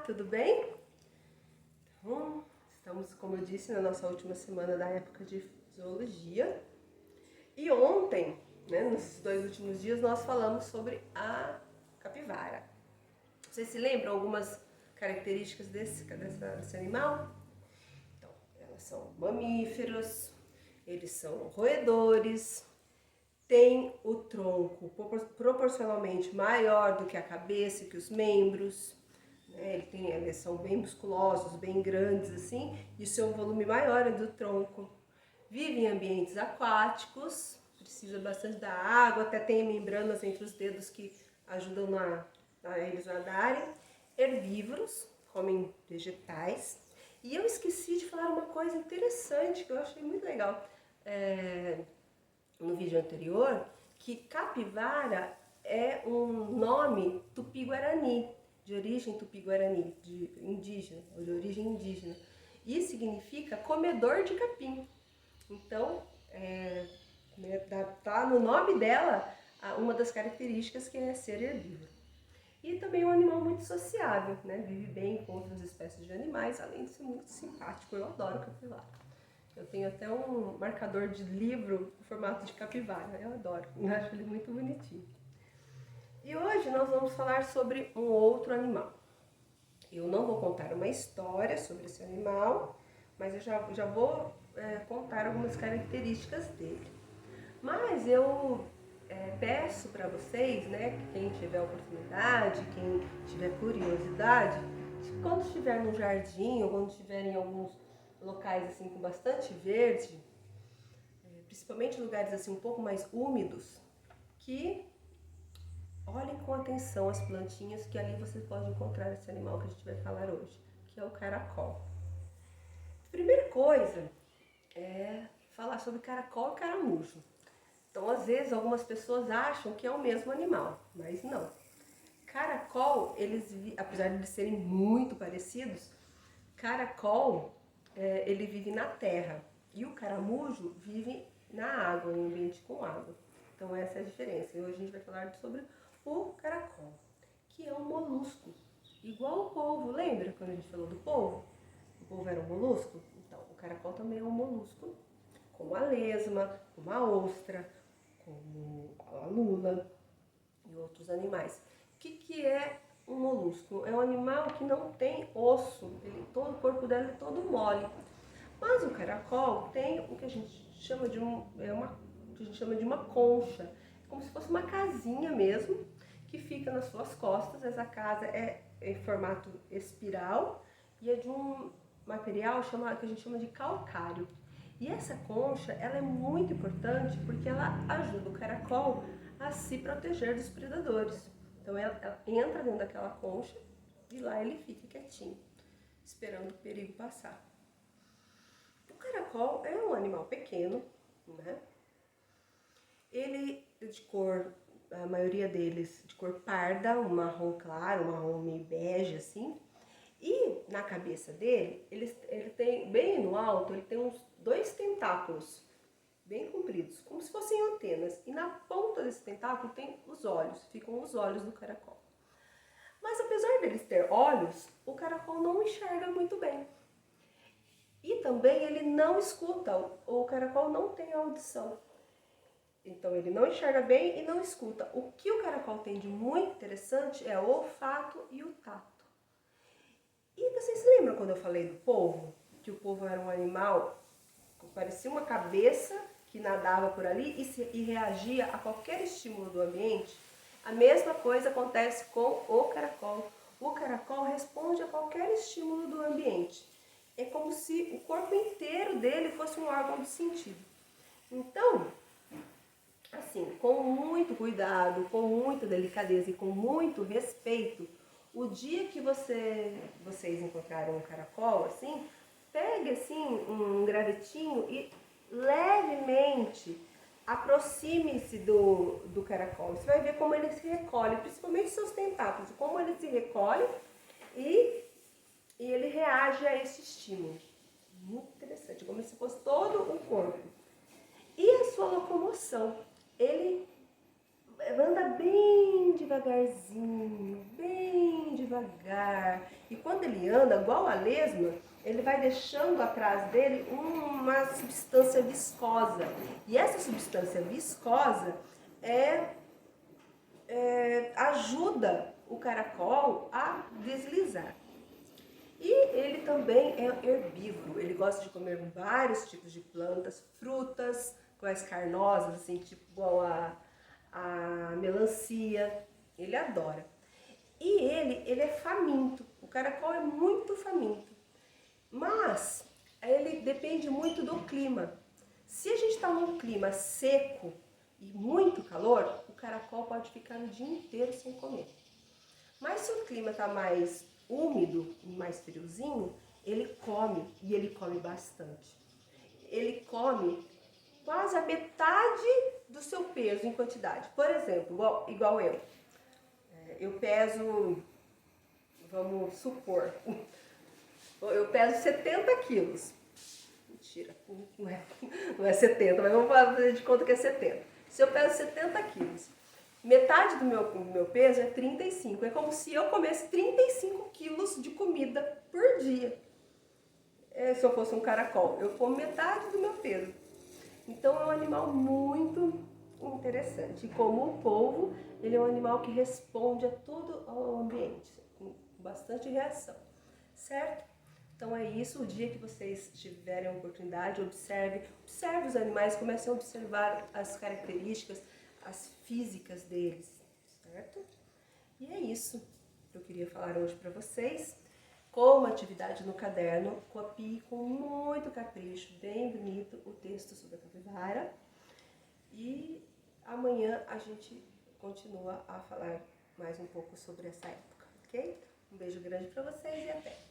tudo bem? Então, estamos, como eu disse, na nossa última semana da época de zoologia. E ontem, nesses 2 últimos dias, nós falamos sobre a capivara. Vocês se lembram algumas características desse animal? Então, elas são mamíferos, eles são roedores, tem o tronco proporcionalmente maior do que a cabeça e que os membros. Eles são bem musculosos, bem grandes assim, e o seu volume maior é do tronco. Vive em ambientes aquáticos, precisa bastante da água, até tem membranas entre os dedos que ajudam a eles nadarem. Herbívoros, comem vegetais. E eu esqueci de falar uma coisa interessante que eu achei muito legal no vídeo anterior, que capivara é um nome tupi-guarani, de origem tupi-guarani, de origem indígena, e significa comedor de capim. Então, tá no nome dela uma das características que é ser herbívoro. E também é um animal muito sociável, vive bem com outras espécies de animais, além de ser muito simpático. Eu adoro capivara. Eu tenho até um marcador de livro em formato de capivara, eu adoro, eu acho ele muito bonitinho. E hoje nós vamos falar sobre um outro animal. Eu não vou contar uma história sobre esse animal, mas eu já vou contar algumas características dele. Mas eu peço para vocês, quem tiver oportunidade, quem tiver curiosidade, quando estiver no jardim ou quando estiver em alguns locais assim com bastante verde, principalmente lugares assim um pouco mais úmidos, que olhem com atenção as plantinhas, que ali você pode encontrar esse animal que a gente vai falar hoje, que é o caracol. Primeira coisa é falar sobre caracol e caramujo. Então, às vezes, algumas pessoas acham que é o mesmo animal, mas não. Caracol, apesar de eles serem muito parecidos, caracol, ele vive na terra e o caramujo vive na água, em ambiente com água. Então, essa é a diferença. E hoje a gente vai falar sobre o caracol, que é um molusco, igual o polvo. Lembra quando a gente falou do polvo? O polvo era um molusco? Então, o caracol também é um molusco, como a lesma, como a ostra, como a lula e outros animais. O que é um molusco? É um animal que não tem osso, todo o corpo dele é todo mole. Mas o caracol tem o que a gente chama de uma concha, como se fosse uma casinha mesmo, que fica nas suas costas. Essa casa é em formato espiral e é de um material que a gente chama de calcário. E essa concha, ela é muito importante porque ela ajuda o caracol a se proteger dos predadores. Então ela entra dentro daquela concha e lá ele fica quietinho, esperando o perigo passar. O caracol é um animal pequeno, Ele é de cor, a maioria deles de cor parda, um marrom claro, um marrom meio bege assim. E na cabeça dele, ele tem, bem no alto, ele tem uns 2 tentáculos bem compridos, como se fossem antenas. E na ponta desse tentáculo tem os olhos, ficam os olhos do caracol. Mas apesar deles ter olhos, o caracol não enxerga muito bem. E também ele não escuta, o caracol não tem audição. Então ele não enxerga bem e não escuta. O que o caracol tem de muito interessante é o olfato e o tato. E vocês se lembram quando eu falei do polvo? Que o polvo era um animal que parecia uma cabeça que nadava por ali e reagia a qualquer estímulo do ambiente? A mesma coisa acontece com o caracol. O caracol responde a qualquer estímulo do ambiente. É como se o corpo inteiro dele fosse um órgão de sentido. Então, assim, com muito cuidado, com muita delicadeza e com muito respeito, o dia que vocês encontrarem um caracol, assim, pegue assim um gravetinho e levemente aproxime-se do caracol. Você vai ver como ele se recolhe, principalmente seus tentáculos, como ele se recolhe e ele reage a esse estímulo. Muito interessante, como se fosse todo o corpo. E a sua locomoção? Ele anda bem devagarzinho, bem devagar. E quando ele anda, igual a lesma, ele vai deixando atrás dele uma substância viscosa. E essa substância viscosa ajuda o caracol a deslizar. E ele também é herbívoro, ele gosta de comer vários tipos de plantas, frutas, mais carnosas, assim, tipo igual a melancia, ele adora. E ele é faminto, o caracol é muito faminto, mas ele depende muito do clima. Se a gente está num clima seco e muito calor, o caracol pode ficar o dia inteiro sem comer. Mas se o clima está mais úmido, mais friozinho, ele come, e ele come bastante. Ele come quase a metade do seu peso em quantidade. Por exemplo, igual eu. Eu peso, vamos supor, eu peso 70 quilos. Mentira, não é 70, mas vamos fazer de conta que é 70. Se eu peso 70 quilos, metade do meu peso é 35. É como se eu comesse 35 quilos de comida por dia. Se eu fosse um caracol, eu como metade do meu peso. Então é um animal muito interessante. E como o polvo, ele é um animal que responde a todo o ambiente, com bastante reação, certo? Então é isso, o dia que vocês tiverem a oportunidade, observe os animais, comecem a observar as características, as físicas deles, certo? E é isso que eu queria falar hoje para vocês. Como atividade no caderno, copie com muito capricho, bem bonito, o texto sobre a capivara. E amanhã a gente continua a falar mais um pouco sobre essa época, ok? Um beijo grande para vocês e até!